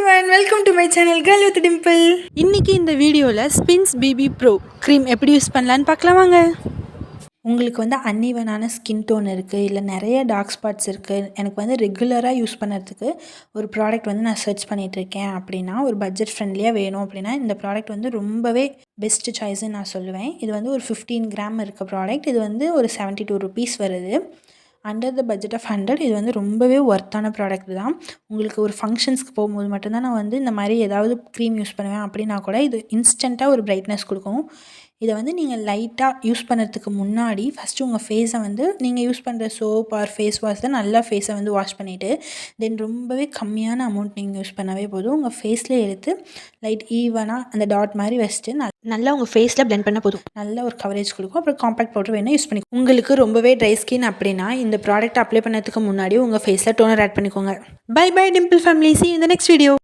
everyone, welcome to my channel Girl with Dimple. இன்னைக்கு இந்த வீடியோவில் ஸ்பின்ஸ் பிபி ப்ரோ க்ரீம் எப்படி யூஸ் பண்ணலான்னு பார்க்கலாம் வாங்க. உங்களுக்கு வந்து அன்இவனான ஸ்கின் டோன் இருக்குது, இல்லை நிறைய டார்க் ஸ்பாட்ஸ் இருக்குது, எனக்கு வந்து ரெகுலராக யூஸ் பண்ணுறதுக்கு ஒரு ப்ராடக்ட் வந்து நான் சர்ச் பண்ணிகிட்ருக்கேன் அப்படின்னா, ஒரு பட்ஜெட் ஃப்ரெண்ட்லியாக வேணும் அப்படின்னா இந்த ப்ராடக்ட் வந்து ரொம்பவே பெஸ்ட்டு சாய்ஸ்ன்னு நான் சொல்லுவேன். இது வந்து ஒரு 15 கிராம் இருக்க ப்ராடக்ட். இது வந்து ஒரு 72 rupees வருது. Under the budget of 100. இது வந்து ரொம்பவே ஒர்த்தான ப்ராடக்ட் தான். உங்களுக்கு ஒரு ஃபங்க்ஷன்ஸ்க்கு போகும்போது மட்டும்தான் நான் வந்து இந்த மாதிரி ஏதாவது க்ரீம் யூஸ் பண்ணுவேன் அப்படின்னா கூட இது இன்ஸ்டண்ட்டாக ஒரு பிரைட்னஸ் கொடுக்கும். இதை வந்து நீங்கள் லைட்டாக யூஸ் பண்ணுறதுக்கு முன்னாடி ஃபஸ்ட்டு உங்கள் ஃபேஸை வந்து நீங்கள் யூஸ் பண்ணுற சோப் ஆர் ஃபேஸ் வாஷ் தான் நல்லா ஃபேஸை வந்து வாஷ் பண்ணிவிட்டு தென் ரொம்பவே கம்மியான அமௌண்ட் நீங்கள் யூஸ் பண்ணவே போதும். உங்கள் ஃபேஸ்லேயே எடுத்து லைட் ஈவனாக அந்த டாட் மாதிரி வச்சுட்டு நல்லா உங்கள் ஃபேஸில் பிளெண்ட் பண்ண போதும். நல்ல ஒரு கவரேஜ் கொடுக்கும். அப்புறம் காம்பேக்ட் பவுடர் வேணால் யூஸ் பண்ணி, உங்களுக்கு ரொம்பவே ட்ரை ஸ்கின் அப்படின்னா இந்த ப்ராடக்ட் அப்ளை பண்ணதுக்கு முன்னாடி உங்கள் ஃபேஸில் டோனர் ஆட் பண்ணிக்கோங்க. Bye bye Dimple family, see you in the next video.